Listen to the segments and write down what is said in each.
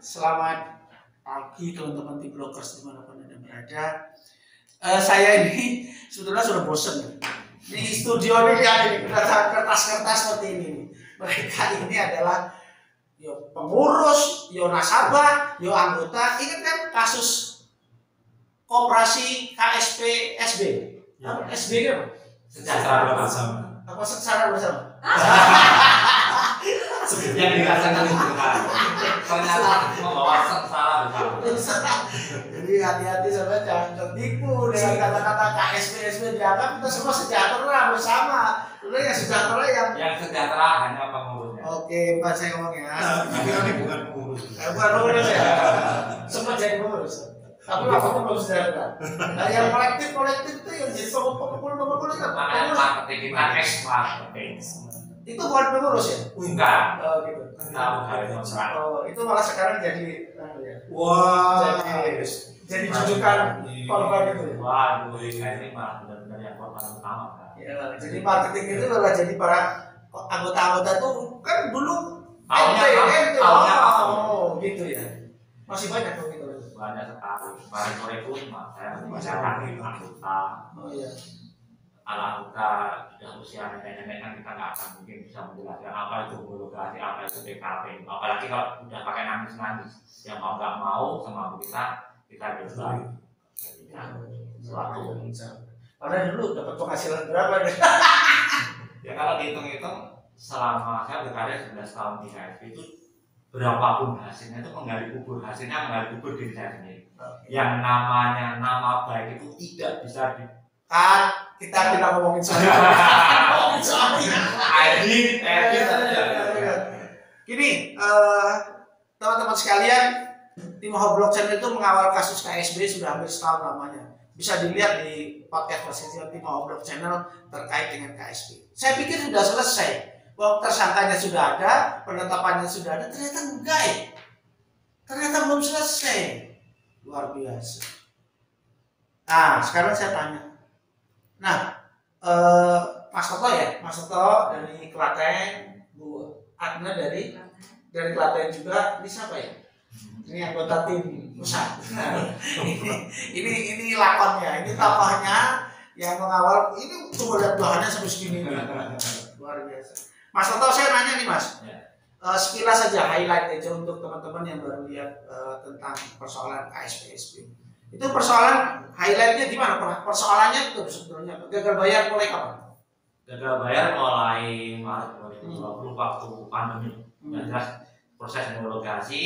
Selamat pagi teman-teman tim bloggers dimanapun Anda berada. Saya ini sebetulnya sudah bosen. Di studio ini lihat ini kertas-kertas seperti ini. Mereka ini adalah yo pengurus, yo nasabah, yo anggota. Ingat kan kasus koperasi KSP SB? Ya. SB kan? Sejahtera bersama. Apa secara bersama? Yang dirasakan itu kan ternyata membawa sengsara bersama. Jadi hati-hati sahabat, jangan tertipu dengan kata-kata KSP SB. Dianggap kita semua sejahtera bersama. Sebenarnya sejahtera yang sejahtera hanya pengurusnya. Oke, bukan saya ngomong ya. Tapi ini bukan pengurus. Bukan pengurus ya. Semua jadi pengurus. Tapi apapun belum sejahtera. Nah, yang kolektif itu yang jadi pengurus itu apa? Makanya marketing kita marketing. Itu bukan pengurus ya? Enggak. Oh gitu. Tahu hari kontrak. Oh, itu malah sekarang jadi Wah. jadi jujukan korban itu ya. Waduh, ini malah benar-benar yang korban utama kan. Ya, jadi marketing itu malah jadi para anggota-anggota tuh kan dulu Tahunnya gitu ya. Masih banyak tuh gitu. Banyak sekali. Kemarin sore pun saya membicarakan anggota. Oh iya. Anggota sudah usia nenek-nenek kan kita nggak akan mungkin bisa menjelaskan apa itu homologasi, apa itu PKP. Apalagi kalau udah pakai nangis-nangis, yang mau nggak mau sama kita coba. Suatu. Padahal dulu dapat penghasilan berapa deh? Ya kalau dihitung-hitung selama saya berkarya 11 tahun di KSP itu berapapun hasilnya itu menggali kubur diri saya sendiri. Yang namanya nama baik itu tidak bisa Kita tidak ngomongin soal edit Gini, teman-teman sekalian, tim Hoblog Channel itu mengawal kasus KSB sudah hampir setahun lamanya. Bisa dilihat di podcast presiden tim Hoblog Channel terkait dengan KSB. Saya pikir sudah selesai, bahwa tersangkanya sudah ada, penetapannya sudah ada, ternyata enggak ya. Ternyata belum selesai. Luar biasa. Nah, sekarang saya tanya. Nah, Mas Toto dari Klaten, Bu Adna dari Klaten juga. Ini siapa ya? Ini anggota tim pusat. ini lakonnya, ini tokohnya yang mengawal. Ini coba lihat bahannya sampai segini. Luar biasa. Mas Toto, saya nanya nih Mas. Sekilas saja highlight aja untuk teman-teman yang baru lihat tentang persoalan KSP. Itu persoalan highlightnya gimana? Persoalannya itu sebetulnya gagal bayar mulai kapan? Gagal bayar mulai Maret 2020 waktu pandemi. Yang jelas proses homologasi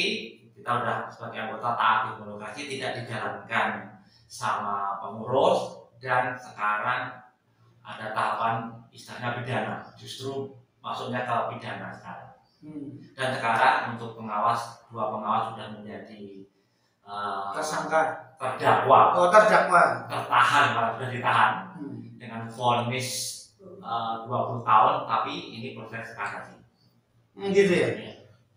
kita udah sebagai anggota taat homologasi tidak dijalankan sama pengurus, dan sekarang ada tahapan istilahnya pidana, justru masuknya ke pidana sekarang. Dan sekarang untuk dua pengawas sudah menjadi tersangka, terdakwa, tertahan, malah sudah ditahan dengan vonis 20 tahun, tapi ini proses kasasi. Gitu ya.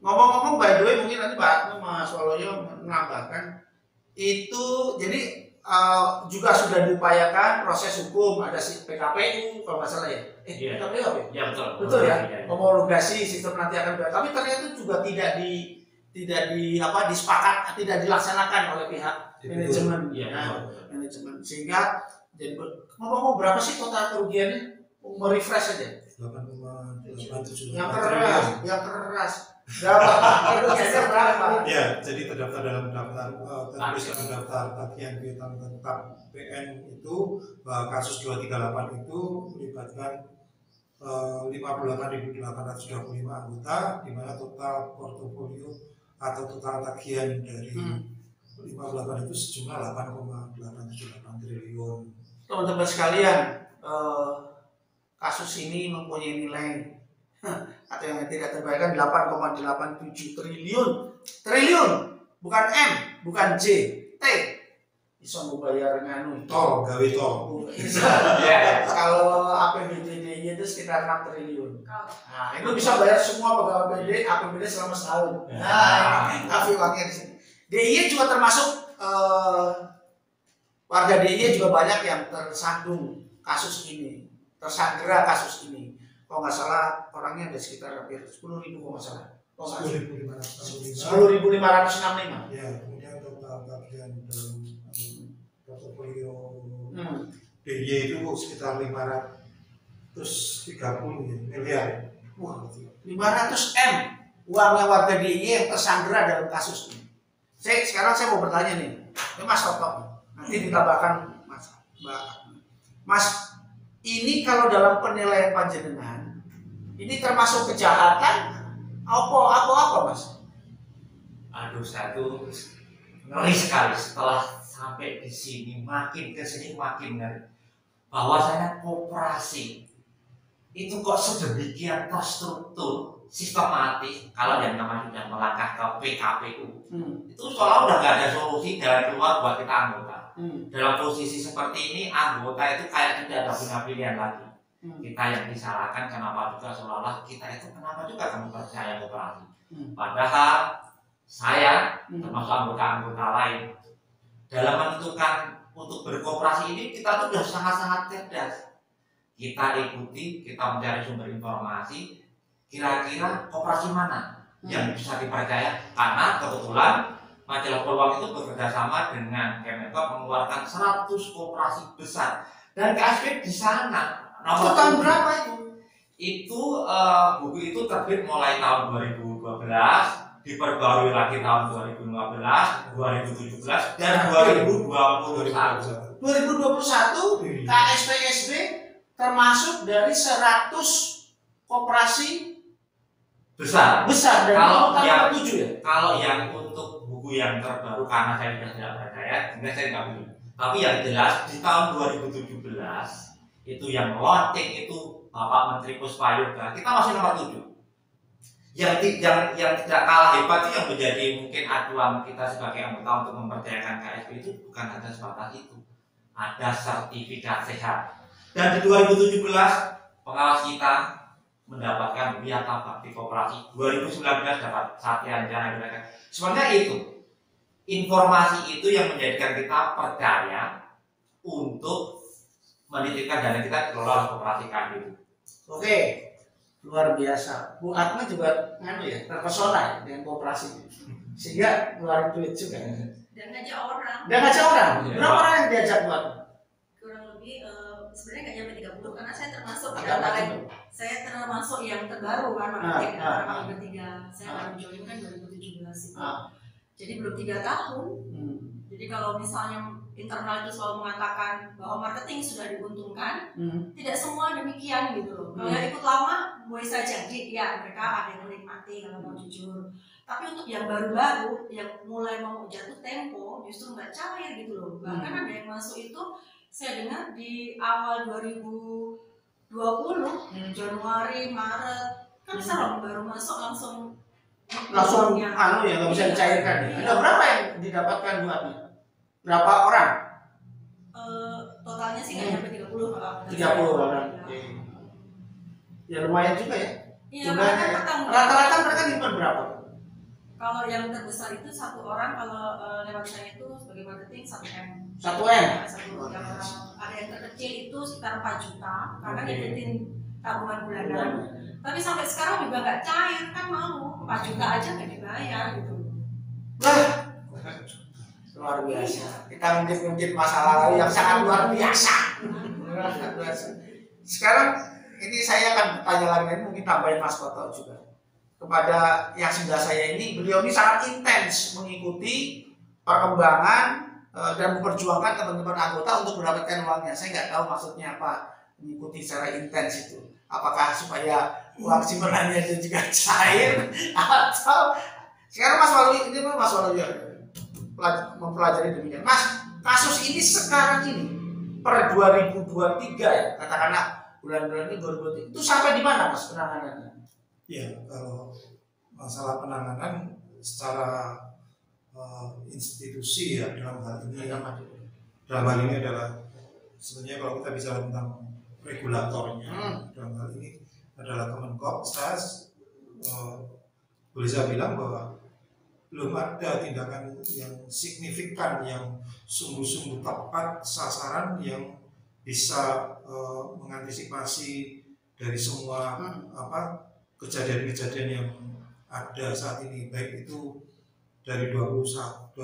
Ngomong-ngomong, by the way, mungkin nanti Mas Waloyo menambahkan itu, jadi juga sudah diupayakan proses hukum, ada si PKPU kalau nggak salah ya. PKPU apa ya? Ya betul. Betul ya. Homologasi sistem nanti akan berjalan, tapi ternyata juga tidak disepakati, tidak dilaksanakan oleh pihak manajemen. Manajemen, sehingga jadi ngomong berapa sih total kerugiannya? Merefresh aja. 8,87. Yang keras. Berapa? Ya, jadi terdaftar dalam daftar tagihan piutang tetap PN itu kasus 238 itu melibatkan 58.825 anggota, di mana total portofolio atau total tagihan dari 58 itu sejumlah 8,878 triliun. Teman-teman sekalian, kasus ini mempunyai nilai atau yang tidak terbayarkan 8,87 triliun, bukan M, bukan J, T. Bisa membayar nganu tol, gawe tol. Kalau APBD itu sekitar 6 triliun. Nah, itu bisa bayar semua pegawai APBD selama setahun. Nah, ini uangnya di sini. DIY juga termasuk warga DIY juga banyak yang tersandung kasus ini, tersandera kasus ini. Kalau nggak salah orangnya ada sekitar hampir 10.000 kalau nggak salah. 10.565. Ya, kemudian total tagihan dalam portofolio DIY itu sekitar 530 miliar. Wah, 500 M uangnya warga DIY yang tersandera dalam kasus ini. Sekarang saya mau bertanya nih, Mas Toto, nanti ditambahkan Mas, ini kalau dalam penilaian panjenengan, ini termasuk kejahatan apa Mas? Aduh, saya tuh ngeri sekali setelah sampai di sini, makin ke sini makin ngeri. Bahwasanya koperasi itu kok sedemikian terstruktur, sistematis. Kalau yang namanya sudah melangkah ke PKPU, itu seolah udah nggak ada solusi jalan keluar buat kita anggota. Dalam posisi seperti ini, anggota itu kayak tidak ada punya pilihan lagi. Kita yang disalahkan kenapa juga seolah-olah kita itu kenapa juga kamu percaya koperasi. Padahal saya termasuk anggota-anggota lain dalam menentukan untuk berkooperasi ini kita tuh sudah sangat-sangat cerdas. Kita ikuti, kita mencari sumber informasi, kira-kira koperasi mana yang bisa dipercaya, karena kebetulan Majalah Peluang itu bekerja sama dengan Kemenkop mengeluarkan 100 koperasi besar, dan KSP di sana. Nomor tahun berapa itu? Buku itu terbit mulai tahun 2012, diperbarui lagi tahun 2015, 2017, dan 2021. 2021 KSPSB termasuk dari 100 koperasi besar dari kalau yang 7 ya? Kalau yang untuk buku yang terbaru, karena saya sudah tidak percaya, sehingga saya nggak beli. Tapi yang jelas di tahun 2017 itu yang launching itu Bapak Menteri Puspayoga, kita masih nomor 7. Yang tidak kalah hebat itu yang menjadi mungkin acuan kita sebagai anggota untuk mempercayakan KSP itu bukan hanya sebatas itu, ada sertifikat sehat. Dan di 2017 pengawas kita mendapatkan Wiyata Bakti Koperasi, 2019 dapat Satya Jana Wilayah. Sebenarnya itu informasi itu yang menjadikan kita percaya untuk menitipkan dana kita kelola oleh koperasi kami. Oke, luar biasa. Bu Atma juga terpesona ya dengan koperasi, sehingga ngeluarin duit juga. Dan ngajak orang. Berapa orang yang diajak Bu Atma? Kurang lebih sebenarnya nggak nyampe 30, karena saya termasuk yang terbaru kan, makanya bertiga. Saya baru join kan 2017 itu. Jadi belum 3 tahun. Jadi kalau misalnya internal itu selalu mengatakan bahwa marketing sudah diuntungkan, tidak semua demikian gitu loh. Kalau yang ikut lama, bisa jadi ya mereka ada yang menikmati kalau mau jujur. Tapi untuk yang baru-baru, yang mulai mau jatuh tempo, justru nggak cair gitu loh. Bahkan ada yang masuk itu, saya dengar di awal 2020, Januari, Maret, kan serem baru masuk langsung nggak bisa dicairkan. Ada berapa yang didapatkan Bu Atma? Berapa orang? Totalnya sih nggak nyampe 30 kalau 30 orang. Ya lumayan juga ya. Iya, rata-rata mereka nyimpan berapa? Kalau yang terbesar itu 1 orang, kalau lewat saya itu sebagai marketing 1 M. 1 M. Ada yang terkecil itu sekitar 4 juta karena ngikutin tabungan bulanan. Tapi sampai sekarang juga nggak cair, kan malu 4 juta aja nggak dibayar gitu. Luar biasa. Kita mungkin masalah lalu yang sangat luar biasa. Sekarang ini saya akan bertanya lagi, mungkin tambahin Mas Toto juga. Kepada yang sudah saya ini, beliau ini sangat intens mengikuti perkembangan dan memperjuangkan teman-teman anggota untuk mendapatkan uangnya. Saya nggak tahu maksudnya apa mengikuti secara intens itu. Apakah supaya uang simpanannya itu juga cair atau sekarang Mas Waluyo mempelajari demikian. Mas, kasus ini sekarang ini per 2023 ya, katakanlah bulan-bulan ini 2023 itu sampai di mana Mas penanganannya? Ya, kalau masalah penanganan secara institusi ya dalam hal ini adalah sebenarnya kalau kita bicara tentang regulatornya dalam hal ini adalah Kemenkop. Saya boleh saya bilang bahwa belum ada tindakan yang signifikan yang sungguh-sungguh tepat sasaran yang bisa mengantisipasi dari semua kejadian-kejadian yang ada saat ini, baik itu dari 2021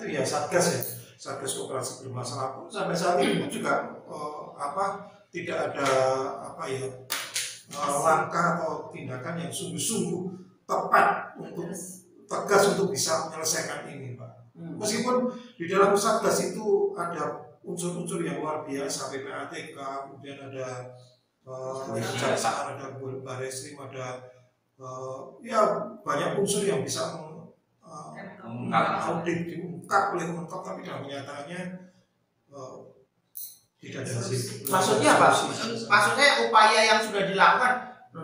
ya Satgas Koperasi Bermasalah pun sampai saat ini pun juga tidak ada langkah atau tindakan yang sungguh-sungguh tepat untuk tegas untuk bisa menyelesaikan ini, Pak. Meskipun di dalam Satgas itu ada unsur-unsur yang luar biasa, PPATK, kemudian ada kejaksaan, ada Barreskrim, ada ya banyak unsur yang bisa audit diungkap oleh mentok, tapi dalam kenyataannya tidak ada hasil. Maksudnya apa? Maksudnya upaya yang sudah dilakukan,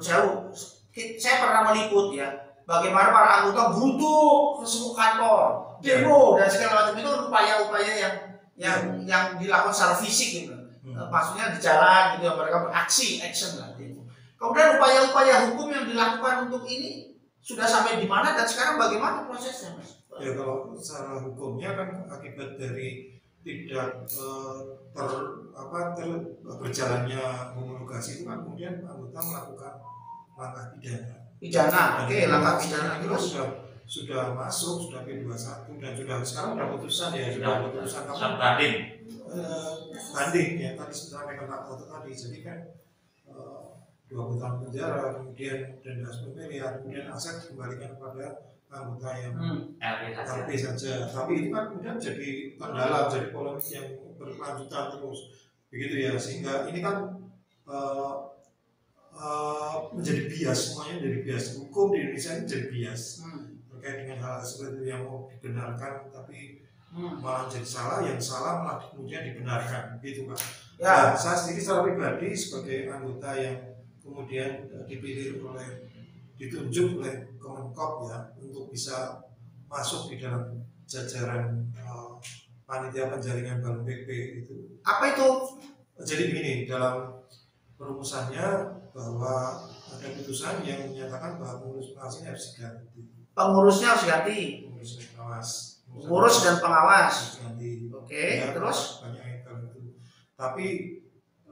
saya pernah meliput ya, bagaimana para anggota butuh ke semua kantor, demo dan segala macam, itu upaya-upaya yang dilakukan secara fisik gitu. Maksudnya di jalan gitu, mereka beraksi, action lah gitu. Kemudian upaya-upaya hukum yang dilakukan untuk ini sudah sampai di mana dan sekarang bagaimana prosesnya, Mas? Ya, kalau secara hukumnya kan akibat dari tidak berjalannya homologasi itu kan kemudian anggota melakukan langkah pidana. Oke, langkah pidana itu sudah masuk, sudah P21 dan sekarang sudah putusan ya, sudah putusan banding ya, tadi sudah sampaikan Pak Toto tadi. Jadi kan 20 tahun penjara, kemudian denda 10 miliar, kemudian aset dikembalikan kepada anggota yang LP saja. Tapi itu kan kemudian jadi kendala, jadi polemik yang berkelanjutan terus, begitu ya. Sehingga ini kan menjadi bias, semuanya menjadi bias. Hukum di Indonesia ini jadi bias terkait dengan hal seperti itu yang mau dibenarkan, tapi malah jadi salah, yang salah malah kemudian dibenarkan, gitu Pak. Ya. Nah, saya sendiri secara pribadi sebagai anggota yang kemudian ditunjuk oleh Kemenkop ya untuk bisa masuk di dalam jajaran panitia penjaringan Balon PP itu. Apa itu? Jadi begini, dalam perumusannya bahwa ada putusan yang menyatakan bahwa pengurus pengawas ini harus diganti. Pengurusnya harus ganti. Pengurus dan pengawas. Ganti. Oke, ya, terus banyak yang itu. Tapi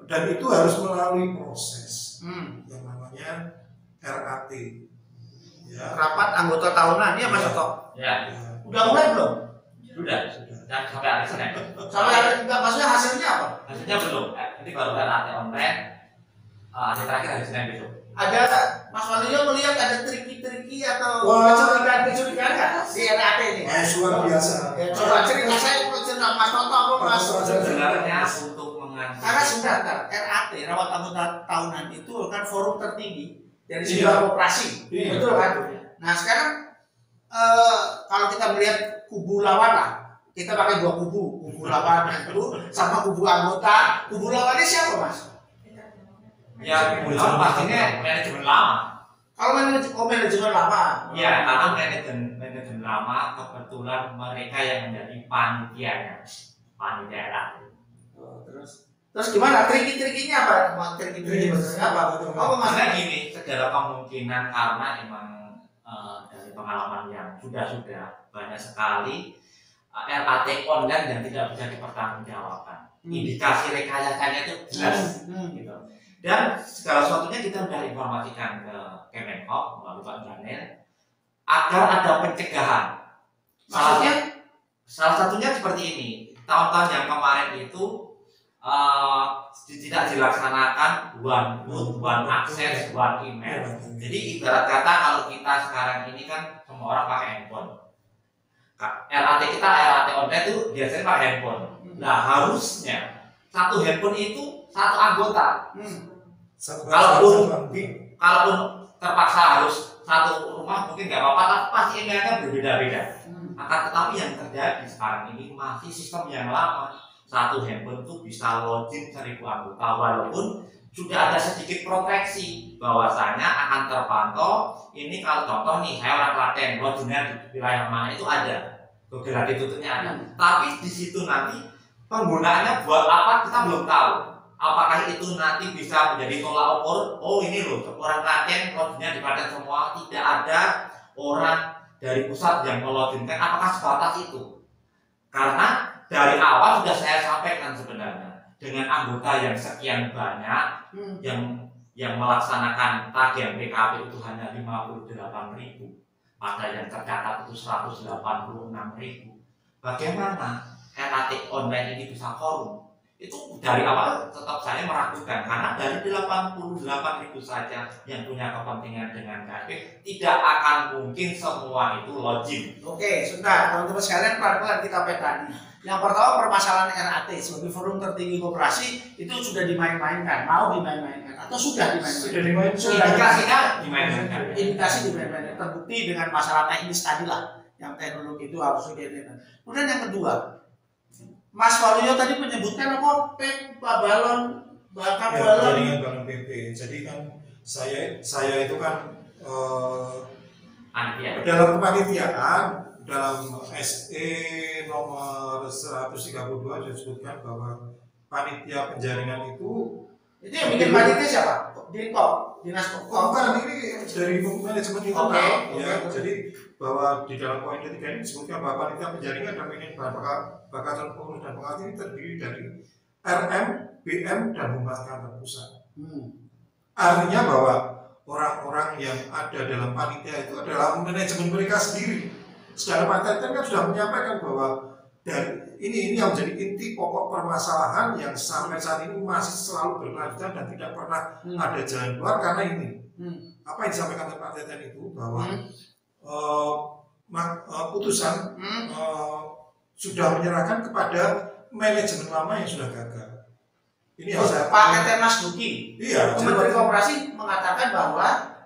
dan itu harus melalui proses yang namanya RAT. Ya. Rapat anggota tahunan ya Mas Toto. Ya. Udah mulai belum? Sudah. Dan sampai hari Senin. Sampai hari enggak, maksudnya hasilnya apa? Hasilnya belum. Ini baru RAT online. Hari terakhir hari Senin besok. Ada Mas Walio melihat ada triki-triki atau kecurigaan nggak di RAT ini? Luar biasa. Ya, coba cerita Mas Toto apa Mas? Sebenarnya untuk karena sebentar, RAT, rawat anggota tahunan itu kan forum tertinggi dari segala operasi, betul kan? Nah sekarang kalau kita melihat kubu lawan lah, kita pakai dua kubu lawan itu sama kubu anggota. Kubu lawannya siapa Mas? Ya kubu lawan pastinya manajemen lama. Kalau manajemen lama? Ya, karena manajemen lama kebetulan mereka yang menjadi panitia RAT. Terus gimana triki-trikinya apa? Triki-triki apa? Oh, maksudnya gini, segala kemungkinan karena emang dari pengalaman yang sudah banyak sekali RAT online dan tidak bisa dipertanggungjawabkan. Indikasi rekayasanya itu jelas, gitu. Dan segala sesuatunya kita sudah informasikan ke Kemenkop melalui Pak Daniel agar ada pencegahan. Salah satunya seperti ini. Tahun-tahun yang kemarin itu tidak dilaksanakan one boot, one access, one email. Jadi ibarat kata kalau kita sekarang ini kan semua orang pakai handphone. RAT kita, RAT online itu biasanya pakai handphone. Nah harusnya satu handphone itu satu anggota. Kalaupun terpaksa harus satu rumah mungkin nggak apa-apa, pasti emailnya berbeda-beda. Akan tetapi yang terjadi sekarang ini masih sistem yang lama. Satu handphone itu bisa login 1000 anggota walaupun sudah ada sedikit proteksi bahwasanya akan terpantau. Ini kalau contoh nih, saya orang Klaten, loginnya di wilayah mana itu ada, Google ditutupnya ada. Tapi di situ nanti penggunaannya buat apa kita belum tahu. Apakah itu nanti bisa menjadi tolak ukur? Oh ini loh, orang Klaten loginnya di Klaten semua, tidak ada orang dari pusat yang meloginkan. Apakah sebatas itu? Karena dari awal sudah saya sampaikan sebenarnya dengan anggota yang sekian banyak yang yang melaksanakan tagihan PKP itu hanya 58.000, pada yang tercatat itu 186.000. Bagaimana RAT online ini bisa korum? Itu dari awal tetap saya meragukan, karena dari 88.000 saja yang punya kepentingan dengan KSB, tidak akan mungkin semua itu login. Oke, sudah teman-teman sekalian, pelan-pelan kita petani. Yang pertama, permasalahan RAT sebagai forum tertinggi koperasi itu sudah dimain-mainkan, mau dimain-mainkan atau sudah dimain-mainkan? Sudah dimain-mainkan. Indikasi dimain-mainkan, terbukti dengan masalah teknis tadi lah, yang teknologi itu harus dimainkan. Kemudian yang kedua, Mas Waluyo tadi menyebutkan apa? Pak balon, bakal balon. Jaringan balon PP. Jadi kan saya itu kan dalam kepanitiaan, dalam SE nomor 132 disebutkan bahwa panitia penjaringan itu yang bikin panitia siapa? Dinas bukan, ini dari manajemen internal. Ya, jadi bahwa di dalam poin ketiga ini disebutkan bahwa panitia penjaringan dan ini bakal calon pengurus dan pengawas ini terdiri dari RM, BM, dan humas kantor pusat. Artinya bahwa orang-orang yang ada dalam panitia itu adalah manajemen mereka sendiri. Sedangkan panitia kan sudah menyampaikan bahwa dan ini yang menjadi inti pokok permasalahan yang sampai saat ini masih selalu berkelanjutan dan tidak pernah ada jalan keluar karena ini. Apa yang disampaikan oleh Pak Teten itu bahwa putusan sudah menyerahkan kepada manajemen lama yang sudah gagal. Ini Pak Teten Mas Duki, Menteri Koperasi mengatakan bahwa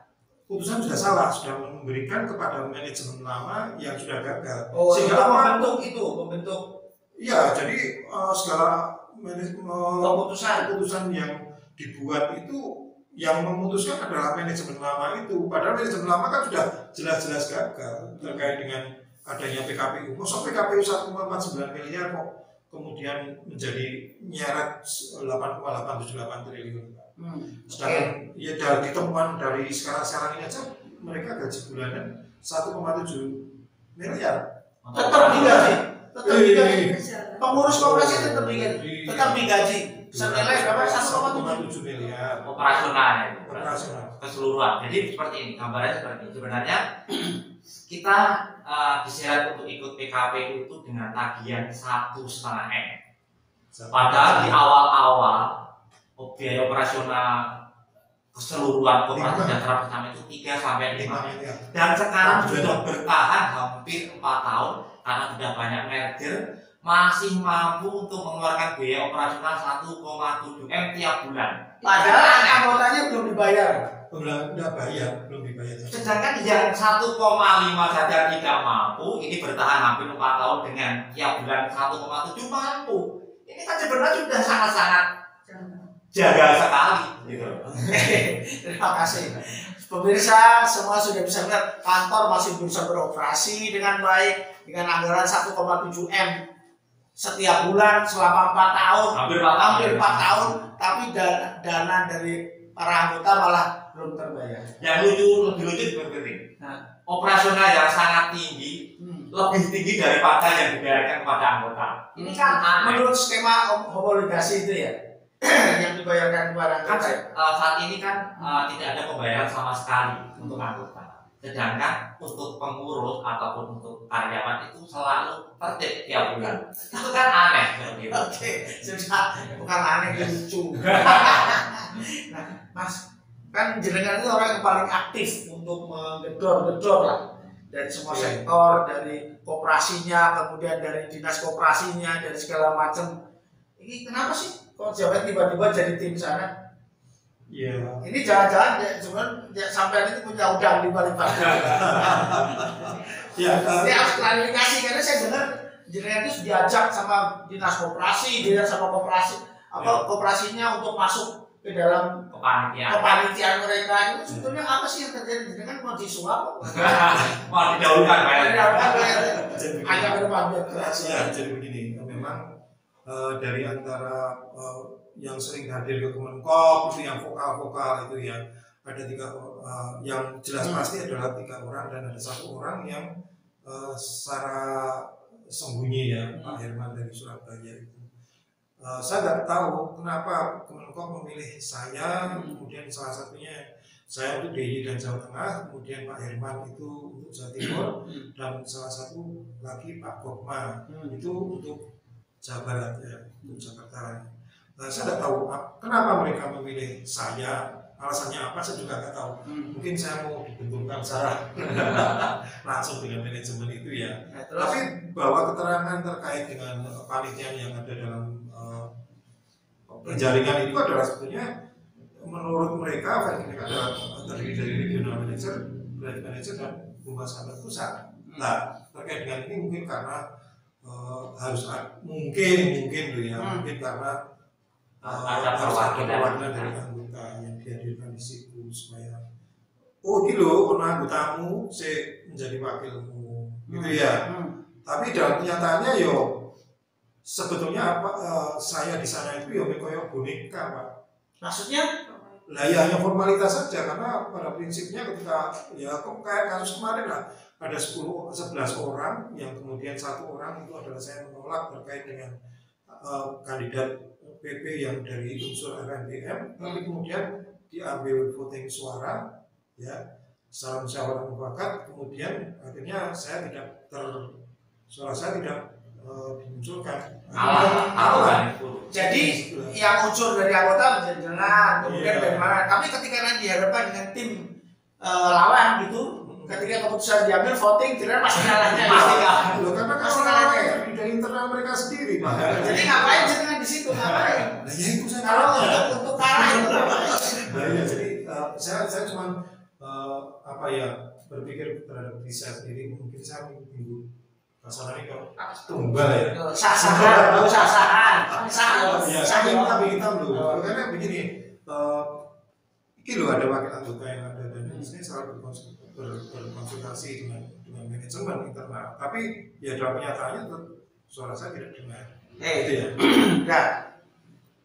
putusan sudah salah, sudah memberikan kepada manajemen lama yang sudah gagal. Sehingga membentuk. Iya, jadi segala keputusan yang dibuat itu yang memutuskan adalah manajemen lama itu. Padahal manajemen lama kan sudah jelas-jelas gagal terkait dengan adanya PKPU. Masa PKPU 1,49 miliar kok kemudian menjadi nyeret 8,878 triliun. Sedangkan ya dari temuan dari sekarang ini aja mereka gaji bulanan 1,7 miliar. Tetap digaji. Pengurus koperasi tetap digaji. Senilai berapa? 1,7 miliar. Operasional. Keseluruhan. Jadi seperti ini, gambarnya seperti ini. Sebenarnya kita diseret untuk ikut PKPU itu dengan tagihan 1,5 M. Padahal di awal-awal biaya operasional keseluruhan koperasi sejahtera bersama itu 3 sampai 5 miliar. Dan sekarang sudah bertahan hampir 4 tahun karena sudah banyak merger, masih mampu untuk mengeluarkan biaya operasional 1,7 M tiap bulan. Padahal anggotanya belum dibayar. Belum dibayar. Sedangkan yang 1,5 saja tidak mampu, ini bertahan hampir 4 tahun dengan tiap bulan 1,7 mampu. Ini kan sebenarnya sudah sangat-sangat jaga sekali gitu. Terima kasih. Pemirsa semua sudah bisa melihat kantor masih bisa beroperasi dengan baik dengan anggaran 1,7 M setiap bulan selama 4 tahun, hampir 4 tahun, tapi dana dari para anggota malah belum terbayar. Yang lebih lucu seperti ini. Operasional yang sangat tinggi, lebih tinggi daripada yang dibayarkan kepada anggota. Ini kan menurut skema homologasi itu ya, yang dibayarkan kepada anggota. Saat ini kan tidak ada pembayaran sama sekali untuk anggota. Sedangkan untuk pengurus ataupun untuk karyawan itu selalu tertib tiap bulan. Itu kan aneh. Oke, sudah bukan aneh, lucu. Nah, Mas, kan jenengan itu orang yang paling aktif untuk menggedor-gedor lah dari semua sektor, dari koperasinya, kemudian dari dinas koperasinya, dari segala macam. Ini kenapa sih kok jabat tiba-tiba jadi tim sana? Iya. Ini jangan-jangan sebenarnya sampai itu punya udang di balik batu. Ya, ini harus klarifikasi karena saya dengar jenengan itu diajak sama dinas koperasi, koperasinya untuk masuk ke dalam kepanitiaan mereka. Itu sebetulnya apa sih yang terjadi? Jenengan mau disuap? Mau didahulukan agak ke depan biar keras. Ya, jadi begini, memang dari antara yang sering hadir ke Kemenkop itu yang vokal-vokal itu yang ada 3 yang jelas pasti adalah 3 orang dan ada 1 orang yang secara sembunyi ya Pak Herman dari Surabaya itu saya nggak tahu kenapa Kemenkop memilih saya, kemudian salah satunya saya untuk DIY dan Jawa Tengah, kemudian Pak Herman itu untuk Jawa Timur, dan salah satu lagi Pak Kopma itu untuk Jawa Barat ya, untuk Jakarta. Saya nggak tahu kenapa mereka memilih saya, alasannya apa saya juga nggak tahu. Mungkin saya mau dibenturkan secara langsung dengan manajemen itu ya. Tapi bahwa keterangan terkait dengan panitian yang ada dalam penjaringan itu adalah sebetulnya menurut mereka adalah terdiri dari regional manager, brand manager dan humas kantor pusat. Nah, terkait dengan ini mungkin karena harus mungkin karena ada perwakilan dari anggota yang dihadirkan di situ supaya ini loh anggotamu saya menjadi wakilmu gitu ya. Tapi dalam kenyataannya sebetulnya saya di sana itu kayak boneka Pak. Maksudnya? Lah ya hanya formalitas saja, karena pada prinsipnya ketika kayak kasus kemarin lah ada 11 orang yang kemudian 1 orang itu adalah saya menolak terkait dengan kandidat PP yang dari unsur RNPM, tapi kemudian diambil voting suara ya secara musyawarah mufakat, kemudian akhirnya suara saya tidak dimunculkan. Jadi yang unsur dari anggota menjadi jalan, kemudian dari mana? Tapi ketika nanti dihadapkan dengan tim lawan gitu, ketika keputusan diambil voting, kira pasti kalahnya. Karena kalahnya dari internal mereka sendiri. Jadi ngapain jenengan di situ? Ngapain? Nah ya itu saya kalau untuk kalah itu ngapain? Nah ya jadi saya cuma berpikir terhadap diri saya sendiri, mungkin saya minggu kasarnya kok tumbal ya. Sasahan. Saya tapi kita loh. Karena begini, ini loh ada wakil anggota yang ada dan saya selalu berkonsultasi dengan manajemen internal. Tapi ya dalam kenyataannya suara saya tidak dengar. Gitu ya. Nah,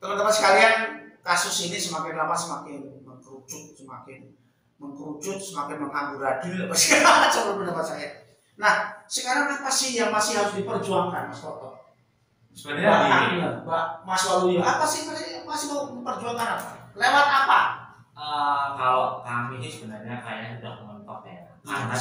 teman-teman sekalian, kasus ini semakin lama semakin mengkerucut, semakin mengamburadul. Coba pendapat saya. Nah, sekarang apa sih yang masih harus diperjuangkan, Mas Toto? Sebenarnya Mas Waluyo, apa sih masih mau memperjuangkan apa? Lewat apa? Kalau kami ini sebenarnya kayaknya sudah mentok ya. Karena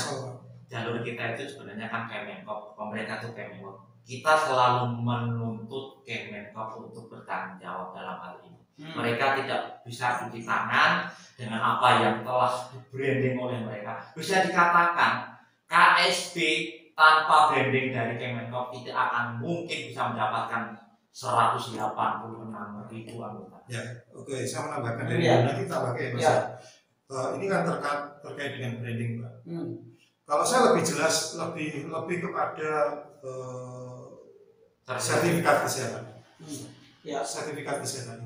jalur kita itu sebenarnya kan Kemenkop, pemerintah itu Kemenkop. Kita selalu menuntut Kemenkop untuk bertanggung jawab dalam hal ini. Mereka tidak bisa cuci tangan dengan apa yang telah di-branding oleh mereka. Bisa dikatakan KSB tanpa branding dari Kemenkop tidak akan mungkin bisa mendapatkan 186.000 anggota. Ya, oke, saya menambahkan dari nanti tambah ya Mas. Ini kan terkait dengan branding, Pak. Kalau saya lebih jelas lebih kepada sertifikat kesehatan. Ya, sertifikat kesehatan.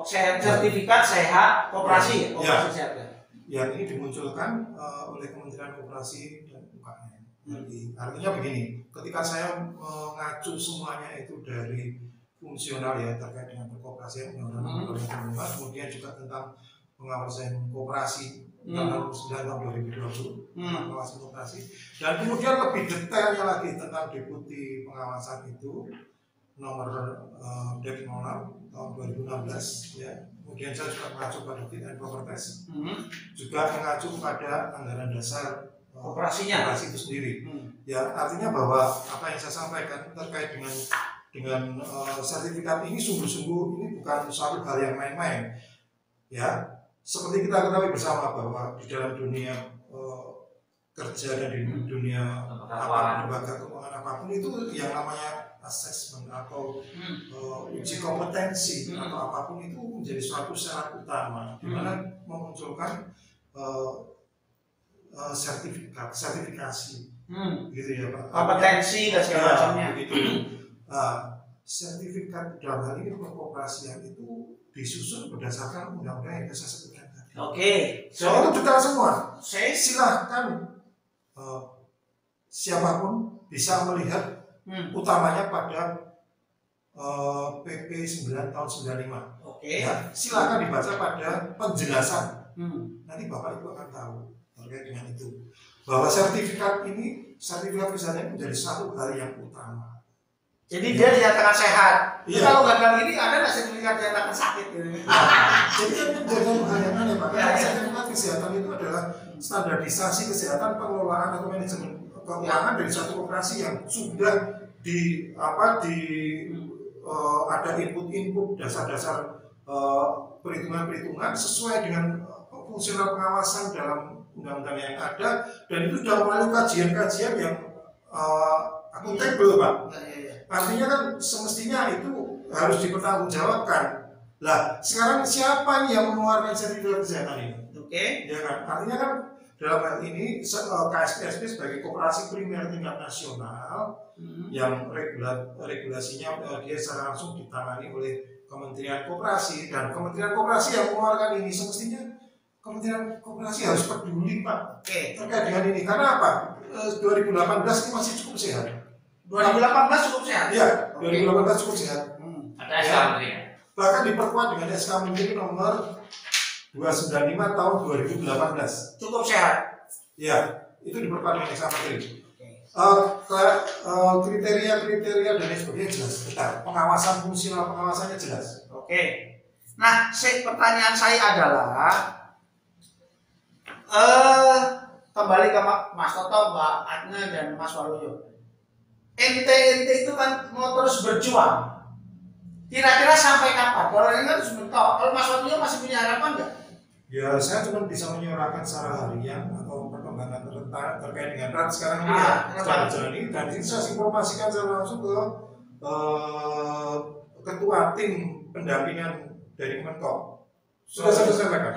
Sertifikat sehat koperasi sehat. Yang ini dimunculkan oleh Kementerian Koperasi dan UKM. Jadi artinya begini, ketika saya mengacu semuanya itu dari fungsional ya terkait dengan koperasi kemudian juga tentang pengawasan koperasi tahun 9 tahun 2020 pengawasan koperasi, dan kemudian lebih detailnya lagi tentang deputi pengawasan itu nomor Dep 06 tahun 2016 ya. Kemudian saya juga mengacu pada fit and proper test, juga mengacu pada anggaran dasar koperasi itu sendiri. Ya artinya bahwa apa yang saya sampaikan terkait dengan sertifikat ini sungguh-sungguh ini bukan suatu hal yang main-main. Ya seperti kita ketahui bersama bahwa di dalam dunia kerja dan di dunia lembaga keuangan apapun itu yang namanya assessment atau uji kompetensi atau apapun itu menjadi suatu syarat utama di mana memunculkan sertifikasi gitu ya Pak, kompetensi dan segala macamnya begitu. Sertifikat dalam hal ini perkoperasian itu disusun berdasarkan undang-undang yang saya sebutkan tadi. Oke, so itu detail semua. Saya silahkan siapapun bisa melihat utamanya pada PP 9 tahun 95. Oke. Ya, silakan dibaca pada penjelasan. Nanti Bapak Ibu akan tahu terkait dengan itu. Bahwa sertifikat kesehatan menjadi satu hal yang utama. Jadi dia dinyatakan sehat. Iya. Kalau gagal ini ada nggak sertifikat dinyatakan sakit gitu? Jadi kan menjadi hal yang aneh Pak. Sertifikat kesehatan itu adalah standarisasi kesehatan pengelolaan atau manajemen keuangan dari suatu koperasi yang sudah ada input dasar-dasar perhitungan-perhitungan sesuai dengan fungsional pengawasan dalam undang-undang yang ada, dan itu sudah melalui kajian-kajian yang akuntabel Pak. Artinya kan semestinya itu harus dipertanggungjawabkan. Lah sekarang siapa nih yang mengeluarkan sertifikat kesehatan ini? Oke. Ya kan, artinya kan dalam hal ini KSPSP sebagai koperasi primer tingkat nasional yang regulasinya dia secara langsung ditangani oleh Kementerian Koperasi, dan Kementerian Koperasi yang mengeluarkan ini semestinya Kementerian Koperasi harus peduli Pak terkait dengan ini. Karena apa? 2018 ini masih cukup sehat. 2018 cukup sehat? Iya, 2018 cukup sehat. Ada SK Menteri ya? Bahkan diperkuat dengan SK Menteri nomor 295 tahun 2018. Cukup sehat? Iya, itu diperkuat dengan SK Menteri. Kriteria-kriteria dan sebagainya jelas, betul. Pengawasan fungsional pengawasannya jelas. Oke. Nah, pertanyaan saya adalah kembali ke Mas Toto, Mbak Adna dan Mas Waluyo. Ente itu kan mau terus berjuang. Kira-kira sampai kapan? Kalau ini kan harus mentok. Kalau Mas Waluyo masih punya harapan nggak? Ya, saya cuma bisa menyuarakan secara harian atau perkembangan terkait dengan RAT sekarang ini secara berjalan ini, dan saya informasikan secara langsung ke ketua tim pendampingan dari Kemenko. Sudah saya sampaikan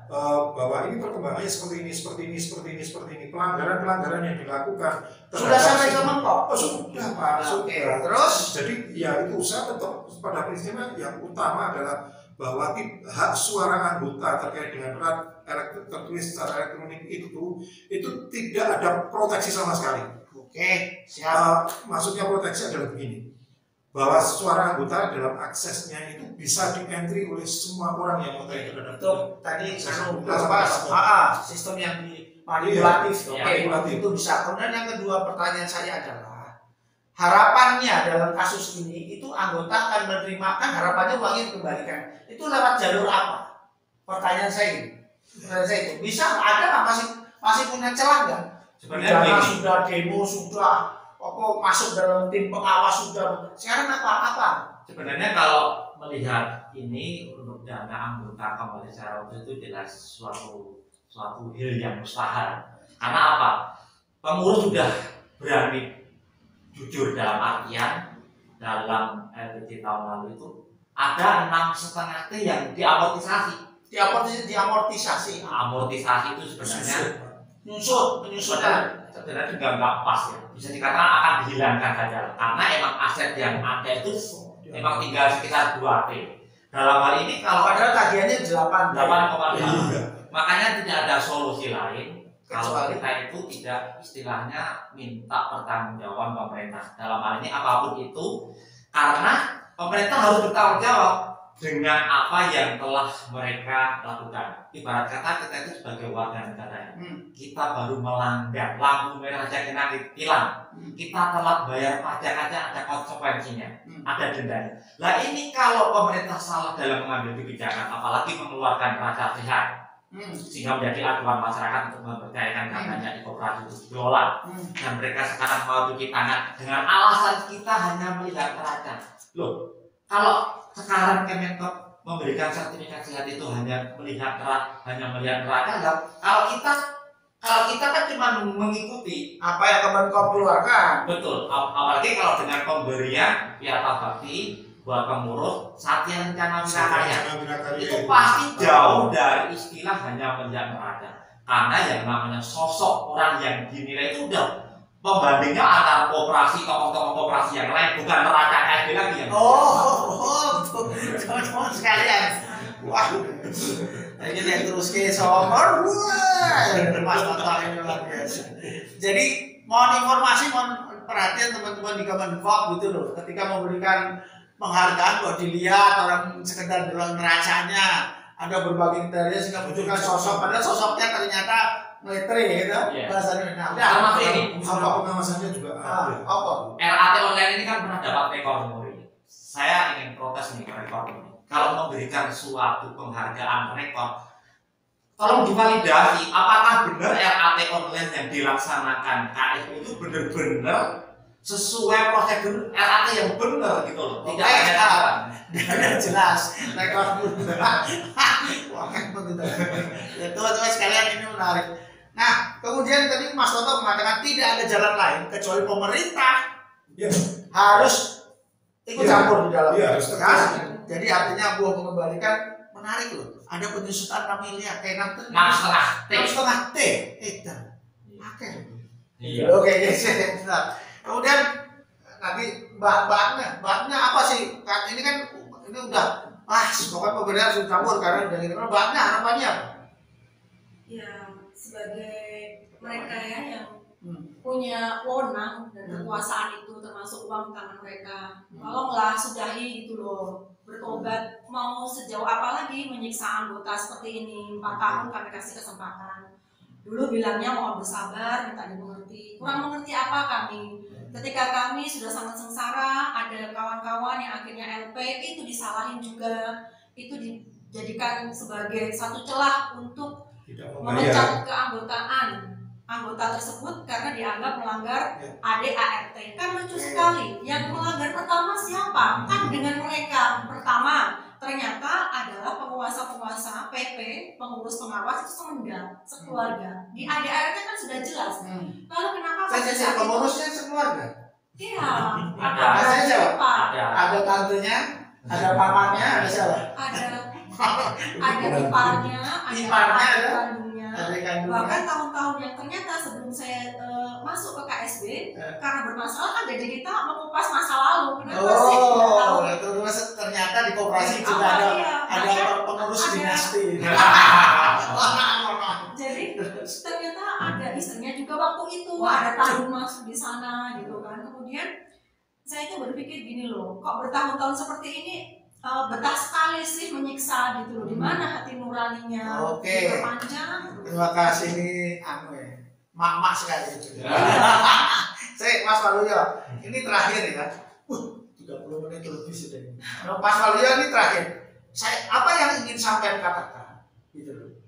bahwa ini perkembangannya seperti ini, pelanggaran yang dilakukan. Sudah sampai ke Kemenko? Oh, sudah Pak. Sudah. Terus? Jadi ya itu saya tetap pada prinsipnya yang utama adalah bahwa hak suara anggota terkait dengan RAT tertulis secara elektronik itu tidak ada proteksi sama sekali. Oke, siap. Maksudnya proteksi adalah begini, bahwa suara anggota dalam aksesnya itu bisa di-entry oleh semua orang yang mau terhadap itu tadi sistem yang manipulatif. Itu bisa. Kemudian yang kedua, pertanyaan saya adalah harapannya dalam kasus ini itu anggota akan menerima, kan harapannya uangnya dikembalikan. Itu lewat jalur apa? Pertanyaan saya ini. Itu bisa ada nggak, masih punya celah nggak? Sebenarnya sudah demo, sudah masuk dalam tim pengawas, sudah sekarang apa? Sebenarnya kalau melihat ini untuk dana anggota kembali secara utuh itu jelas suatu hal yang mustahil. Karena apa? Pengurus sudah berani jujur dalam artian dalam LPG tahun lalu itu ada 6,5 T yang diamortisasi. Amortisasi itu sebenarnya menyusut sebenarnya juga nggak pas ya. Bisa dikatakan akan dihilangkan saja karena emang aset yang ada itu memang tinggal sekitar 2 T. Dalam hal ini kalau padahal tagihannya 8,5, makanya tidak ada solusi lain kalau kita itu tidak istilahnya minta pertanggungjawaban pemerintah dalam hal ini apapun itu, karena pemerintah harus bertanggung jawab dengan apa yang telah mereka lakukan. Ibarat kata kita itu sebagai warga negara, kita baru melanggar lampu merah aja kena ditilang, kita telat bayar pajak aja ada konsekuensinya, ada dendanya. Lah ini kalau pemerintah salah dalam mengambil kebijakan, apalagi mengeluarkan rasa sehat, sehingga menjadi acuan masyarakat untuk mempercayakan katanya di koperasi itu dikelola, dan mereka sekarang mau cuci tangan dengan alasan kita hanya melihat neraca. Loh, kalau sekarang Kemenko memberikan sertifikat sehat itu hanya melihat neraca, kalau kita kan cuma mengikuti apa yang Kemenko keluarkan. Betul, apalagi kalau dengan pemberian piala bakti buat pengurus Satya Rencana Wirakarya itu pasti jauh dari istilah hanya melihat neraca, karena yang namanya sosok orang yang dinilai itu udah pembandingnya antara koperasi, tokoh-tokoh koperasi yang lain, bukan neraca KSB lagi yang teman-teman sekalian, wah ini yang terus ke somor, Mas Toto ini luar biasa. Jadi mohon informasi, mohon perhatian teman-teman di Kemenko gitu loh, ketika memberikan penghargaan kok dilihat orang sekedar dalam neracanya, ada berbagai kriteria sehingga munculkan sosok, padahal sosoknya ternyata militer gitu bahasanya. Nah, termasuk ini apa pengawasannya juga ada. Apa? RAT online ini kan pernah dapat rekor muri. Saya ingin protes nih ke rekor ini. Kalau memberikan suatu penghargaan rekor, tolong divalidasi apakah benar RAT online yang dilaksanakan KSB itu benar-benar sesuai prosedur RAT yang benar gitu loh. Tidak ada jelas rekor ya teman-teman sekalian, ini menarik. Nah, kemudian tadi Mas Toto mengatakan tidak ada jalan lain kecuali pemerintah harus ikut campur di dalam. Harus tegas. Jadi artinya buah mengembalikan menarik loh. Ada penyusutan 6 miliar, kayak 6,5 T. Oke. Oke, guys. Kemudian nanti mbaknya apa sih? Ini kan ini udah pokoknya pemerintah sudah campur karena udah gitu. Mbaknya harapannya apa? Ya, sebagai mereka ya yang punya wewenang dan kekuasaan itu, termasuk uang tangan mereka, tolonglah sudahi gitu loh. Bertobat, mau sejauh apa lagi menyiksa anggota seperti ini? 4 tahun kami kasih kesempatan. Dulu bilangnya mohon bersabar, minta dimengerti. Kurang mengerti apa kami? Ketika kami sudah sangat sengsara, ada kawan-kawan yang akhirnya LP, itu disalahin juga. Itu dijadikan sebagai satu celah untuk memecat keanggotaan anggota tersebut karena dianggap melanggar ADART. Kan lucu sekali. Yang melanggar pertama siapa? Kan dengan mereka. Pertama, ternyata adalah penguasa-penguasa PP, pengurus pengawas itu sekeluarga. Di ADART kan sudah jelas. Lalu kenapa pengurusnya sekeluarga? Iya. Ada tantenya, ada pamannya, ada siapa? Ada iparnya, ada kandungnya. Bahkan tahun-tahun yang ternyata sebelum saya masuk ke KSB, karena bermasalah kan jadi kita mengupas masa lalu. Kenapa sih? Terus ternyata di koperasi juga ada pengurus dinasti. Jadi ternyata ada istrinya juga waktu itu, ada tahun masuk di sana gitu kan. Kemudian saya itu berpikir gini loh, kok bertahun-tahun seperti ini betah sekali sih menyiksa gitu loh. Di mana hati nuraninya? Diperpanjang. Terima kasih mak sekali itu. Saya Mas Waluyo, ini terakhir ya. 30 menit lebih sudah ini. Mas Waluyo ini terakhir. Apa yang ingin sampai katakan? Gitu loh.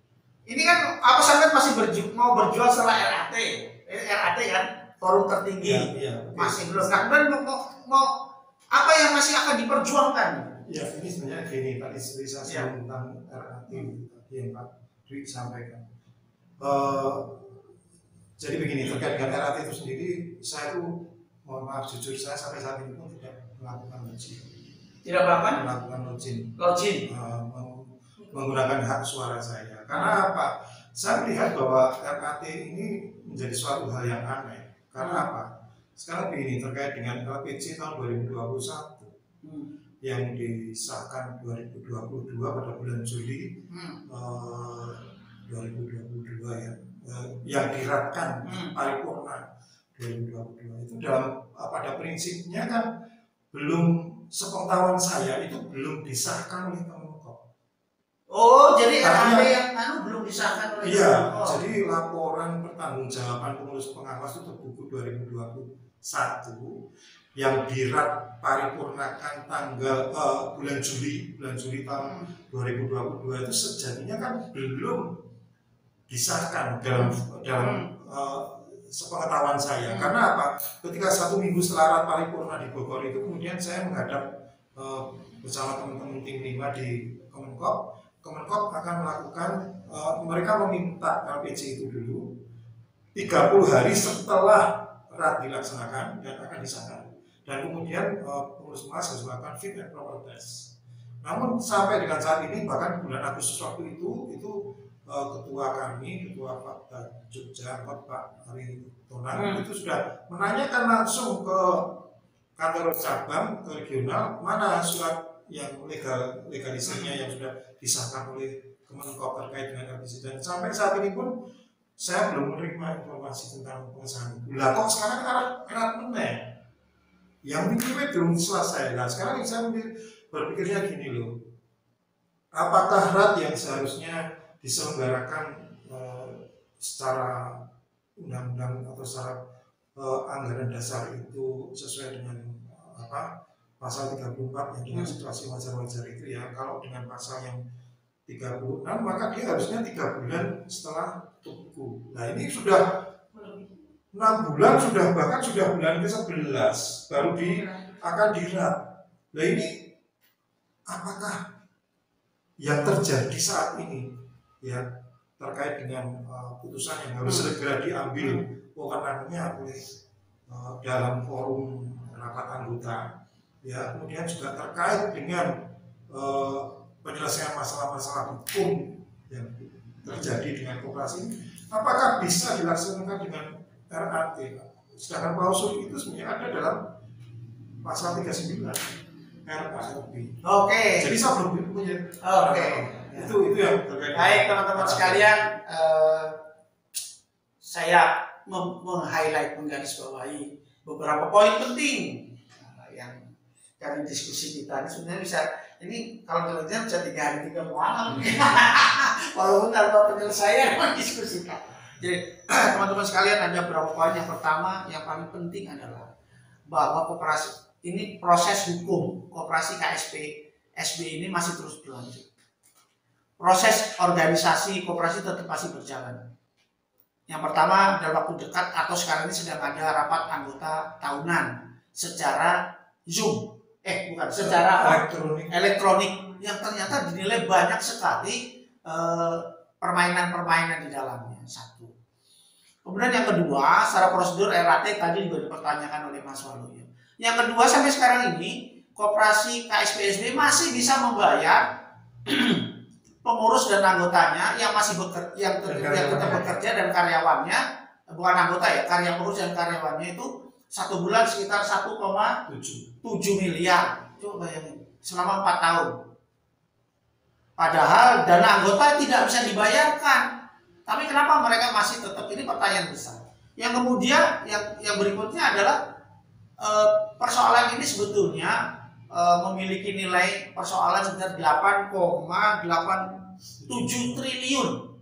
Ini kan apa sampai masih mau berjuang setelah RAT. RAT kan forum tertinggi. Masih belum. Nah, kemudian mau apa yang masih akan diperjuangkan? Ya, ini sebenarnya gini, tadi saya sebut tentang RAT tadi yang Pak Dwi sampaikan. Jadi begini, terkait dengan RAT itu sendiri, saya tuh mohon maaf jujur, saya sampai saat ini pun tidak melakukan login. Tidak melakukan login. Menggunakan hak suara saya. Karena apa? Saya melihat bahwa RAT ini menjadi suatu hal yang aneh. Karena apa? Sekarang begini, terkait dengan LPG tahun 2021 yang disahkan 2022 pada bulan Juli 2022 ya, yang dirapkan paripurna 2022 itu pada prinsipnya kan belum, sepengetahuan saya itu belum disahkan oleh Kemenkop. Oh, jadi RAT yang belum disahkan oleh Kemenkop. Iya, jadi laporan pertanggungjawaban pengurus pengawas itu terbuku 2021 yang dirap paripurnakan tanggal bulan Juli tahun 2022 itu sejatinya kan belum disahkan dalam sepengetahuan saya. Karena apa? Ketika 1 minggu setelah rapat paripurna di Bogor itu, kemudian saya menghadap bersama teman-teman tim 5 di Kemenkop. Kemenkop akan melakukan, mereka meminta LPG itu dulu 30 hari setelah RAT dilaksanakan dan akan disahkan. Dan kemudian pengurus pengawas harus melakukan fit and proper test. Namun sampai dengan saat ini, bahkan bulan Agustus waktu itu ketua kami, ketua Fakta Jogja, Pak Ari Tonang itu sudah menanyakan langsung ke kantor cabang ke regional mana surat yang legalisasinya yang sudah disahkan oleh Kemenkop terkait dengan LPG. Dan sampai saat ini pun saya belum menerima informasi tentang pengesahan itu. Lah kok sekarang RAT meneh? Yang mikirnya belum selesai. Nah sekarang saya berpikirnya gini loh, apakah RAT yang seharusnya diselenggarakan secara undang-undang atau secara anggaran dasar itu sesuai dengan pasal 34 yang dengan situasi wajar-wajar itu ya. Kalau dengan pasal yang 36 maka dia harusnya 3 bulan setelah tuku. Nah ini sudah 6 bulan, sudah bahkan sudah bulan ke-11 baru akan dirat. Nah ini apakah yang terjadi saat ini ya terkait dengan putusan yang harus segera diambil wewenangnya oleh dalam forum rapat anggota ya, kemudian juga terkait dengan penyelesaian masalah-masalah hukum yang terjadi dengan koperasi, apakah bisa dilaksanakan dengan RAT? Sedangkan klausul itu sebenarnya ada dalam pasal 39 RAT. Oke. Jadi saya belum punya. Oke. Itu yang terkait. Baik teman-teman sekalian, saya meng-highlight, menggarisbawahi beberapa poin penting yang dari diskusi kita ini sebenarnya bisa, ini kalau television bisa 3 hari 3 malam walaupun tanpa penyelesaian mendiskusikan. Jadi teman-teman sekalian, ada beberapa poin. Yang pertama yang paling penting adalah bahwa koperasi ini, proses hukum koperasi KSP SB ini masih terus berlanjut. Proses organisasi koperasi tetap masih berjalan. Yang pertama, dalam waktu dekat atau sekarang ini sedang ada rapat anggota tahunan secara Zoom, secara elektronik yang ternyata dinilai banyak sekali permainan-permainan di dalamnya. Satu. Kemudian yang kedua, secara prosedur RAT tadi juga dipertanyakan oleh Mas Waluyo. Yang kedua, sampai sekarang ini koperasi KSPSB masih bisa membayar pengurus dan anggotanya yang masih bekerja, yang tetap bekerja, dan karyawannya, bukan anggota ya, pengurus dan karyawannya itu 1 bulan sekitar 1,7 miliar. Coba bayangin, selama 4 tahun. Padahal dana anggota tidak bisa dibayarkan. Tapi kenapa mereka masih tetap? Ini pertanyaan besar. Yang kemudian yang berikutnya adalah persoalan ini sebetulnya memiliki nilai persoalan sekitar 8,87 triliun.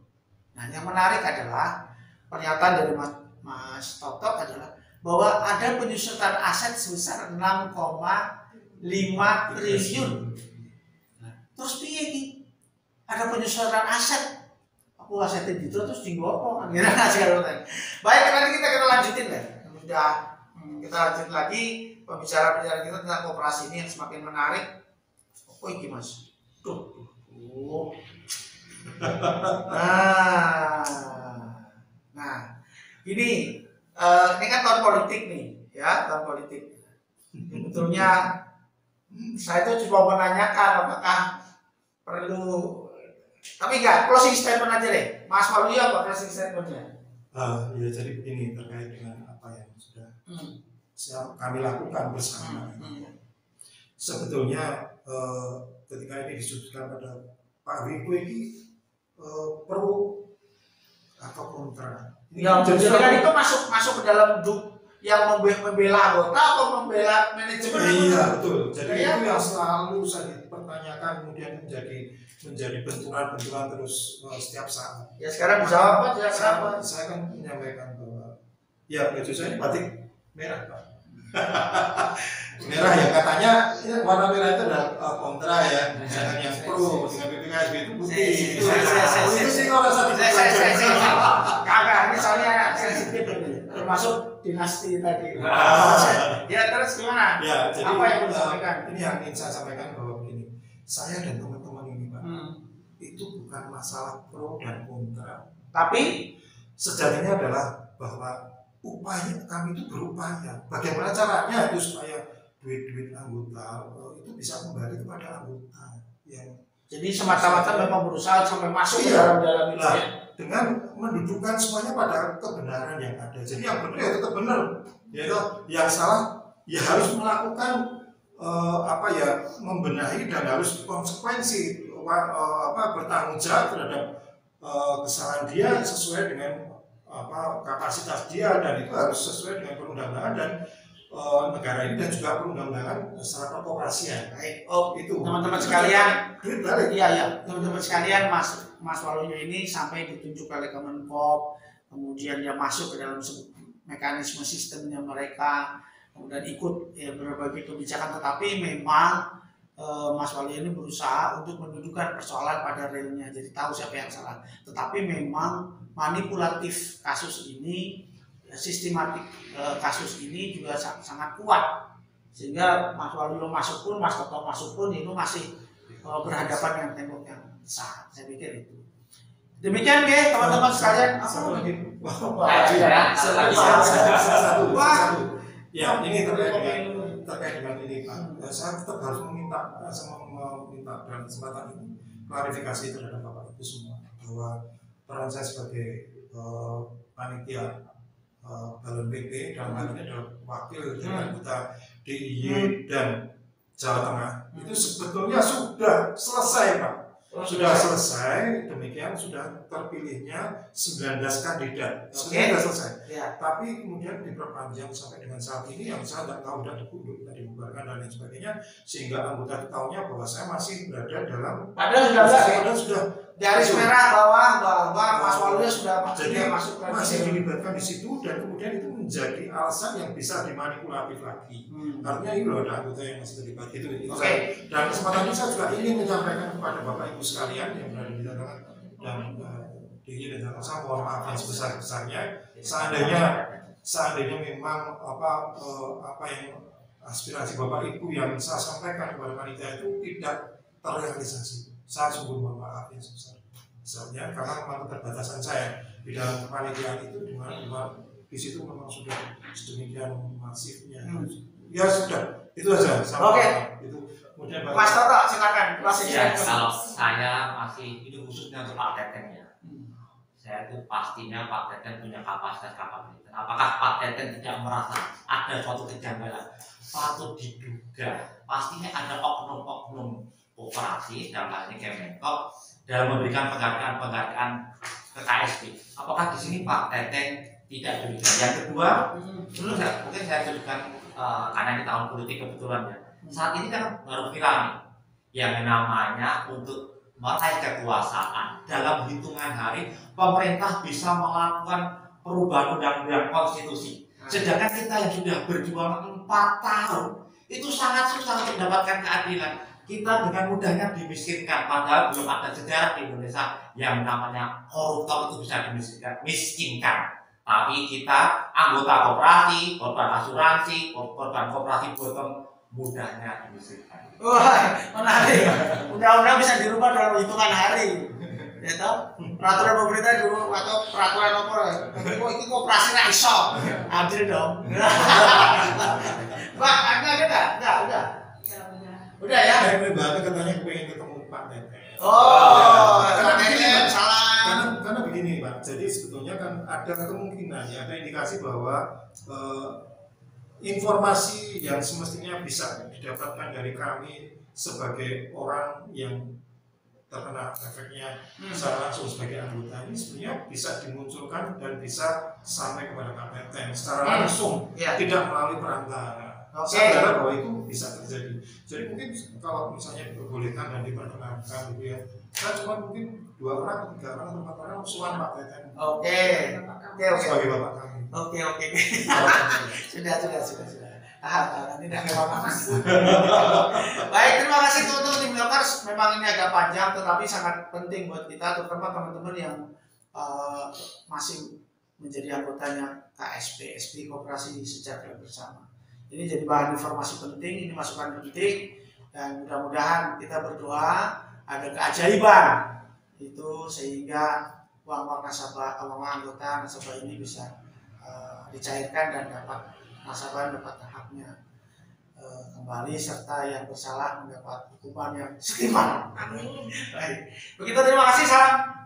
Nah, yang menarik adalah pernyataan dari Mas Toto adalah bahwa ada penyusutan aset sebesar 6,5 triliun. Nah, terus piye iki? Ada penyusutan aset. Aku asetnya itu terus digopok kan. Baik, nanti kita lanjutin deh. Sudah kita lanjut lagi pembicaraan kita tentang koperasi ini yang semakin menarik. Oh iki Mas. Nah, ini kan tahun politik nih, ya, tahun politik. Sebetulnya saya itu cuma menanyakan apakah perlu, tapi enggak, closing statement aja deh. Mas Waluyo, apa closing statementnya? Ya, jadi begini terkait dengan apa yang sudah kami lakukan bersama. Sebetulnya ketika ini disebutkan pada Pak Wiku ini pro atau kontra. Ya, jadi itu masuk ke dalam yang membela anggota atau membela manajemen? Iya, betul. Jadi itu yang selalu saya dipertanyakan, kemudian menjadi benturan-benturan terus setiap saat. Ya sekarang dijawab aja. Saya kan menyampaikan bahwa ya baju saya ini batik merah, Pak. Merah ya, katanya ya, warna merah itu adalah kontra ya, misalkan yang pro dengan PPKSB itu putih. Itu sih kalau rasa kagak, ini soalnya sensitif ini, termasuk dinasti tadi. Ya terus gimana? Ya, jadi apa yang perlu disampaikan? Ini yang ingin saya sampaikan bahwa begini, saya dan teman-teman ini Pak, itu bukan masalah pro dan kontra, tapi sejatinya adalah bahwa upaya kami itu berupaya bagaimana caranya itu supaya duit-duit anggota itu bisa kembali kepada anggota yang jadi semata-mata memang berusaha sampai masuk ke dalam itu ya, dengan mendudukkan semuanya pada kebenaran yang ada. Jadi yang benar ya tetap benar, yaitu yang salah ya harus melakukan membenahi dan harus konsekuensi bertanggung jawab terhadap kesalahan dia sesuai dengan kapasitas dia, dan itu harus sesuai dengan perundang-undangan dan negara ini dan juga perundang-undangan secara korporasian. Baik. Oh, Itu teman-teman sekalian, duit balik. iya, teman-teman sekalian, Mas Waluyo ini sampai ditunjuk oleh Kemenkop, kemudian dia masuk ke dalam mekanisme sistemnya mereka, kemudian ikut ya, berbagai kebijakan, tetapi memang Mas Waluyo ini berusaha untuk mendudukan persoalan pada realnya, jadi tahu siapa yang salah. Tetapi memang manipulatif kasus ini, sistematik kasus ini juga sangat kuat, sehingga Mas Waluyo masuk pun, Mas Toto masuk pun itu masih berhadapan dengan tembok yang besar. Saya pikir itu. Demikian teman-teman sekalian. Satu lagi. Satu. Ya, ini terkait dengan ini Pak. Saya tetap harus meminta dalam kesempatan ini klarifikasi terhadap Bapak Ibu semua bahwa peran saya sebagai panitia Balon PP dalam hal ini adalah wakil dari anggota DIY dan Jawa Tengah itu sebetulnya sudah selesai Pak. Sudah selesai, demikian sudah terpilihnya 19 kandidat. Sudah selesai. Ya. Tapi kemudian diperpanjang sampai dengan saat ini yang saya tidak tahu sudah dibubarkan dan lain sebagainya, sehingga anggota tahunya bahwa saya masih berada dalam Padahal sudah garis merah bawah bahwa Mas Waluyo sudah masuk masih dilibatkan di situ, dan kemudian itu menjadi alasan yang bisa dimanipulatif lagi. Artinya ini loh ada anggota yang masih terlibat itu. Dan kesempatan ini saya juga ingin menyampaikan kepada Bapak Ibu sekalian yang berada di dalam dan DIY dan saya mohon maaf yang sebesar-besarnya seandainya memang apa yang aspirasi Bapak Ibu yang saya sampaikan kepada panitia itu tidak terrealisasi. Saya sungguh mohon maaf yang sebesar-besarnya karena memang keterbatasan saya di dalam kepanitiaan itu di situ memang sudah sedemikian masifnya. Ya sudah, itu saja. Itu kemudian Mas Toto silakan. Ya, kalau saya masih itu khususnya untuk Pak Teten ya. Saya itu pastinya Pak Teten punya kapasitas. Apakah Pak Teten tidak merasa ada suatu kejanggalan? Patut diduga. Pastinya ada oknum-oknum koperasi dalam hal ini Kemenkop dalam memberikan penghargaan ke KSP. Apakah di sini Pak Teten tidak demikian? Yang kedua, mungkin saya sebutkan karena ini tahun politik kebetulan ya. Saat ini kan baru viral nih, yang namanya untuk meraih kekuasaan dalam hitungan hari pemerintah bisa melakukan perubahan undang-undang konstitusi. Sedangkan kita yang sudah berjuang 4 tahun itu sangat susah untuk mendapatkan keadilan. Kita dengan mudahnya dimiskinkan, padahal belum ada sejarah di Indonesia yang namanya koruptor itu bisa dimiskinkan. Tapi kita anggota koperasi, korban asuransi, korban koperasi botong mudahnya dimiskinkan. Wah, menarik. Undang-undang bisa dirubah dalam hitungan hari. Ya toh? Peraturan pemerintah dulu atau peraturan apa? Itu koperasi ra iso. Adil dong. Pak, enggak, udah. Udah ya. Saya pribadi katanya pengen ketemu Pak Teten. Karena begini Pak. Jadi sebetulnya kan ada kemungkinan ya, ada indikasi bahwa informasi yang semestinya bisa didapatkan dari kami sebagai orang yang terkena efeknya secara langsung sebagai anggota ini sebenarnya bisa dimunculkan dan bisa sampai kepada Pak Teten secara langsung, tidak melalui perantara. Saya berharap bahwa itu bisa terjadi. Jadi mungkin kalau misalnya diperbolehkan dan diperkenankan gitu ya, saya cuma mungkin 2 orang, 3 orang, 4 orang suan Pak Teten. Oke. Sebagai bapak kami. Oke. Sudah. Nanti tidak apa-apa. Baik, terima kasih teman-teman tim Blockers. Memang ini agak panjang, tetapi sangat penting buat kita, terutama teman-teman yang masih menjadi anggotanya KSP, SP Koperasi Sejahtera Bersama. Ini jadi bahan informasi penting, ini masukan penting, dan mudah-mudahan kita berdoa ada keajaiban itu sehingga uang anggota nasabah ini bisa dicairkan dan dapat nasabah dapat haknya kembali, serta yang bersalah mendapat hukuman yang setimpal. Amin. Baik, begitu, terima kasih, salam.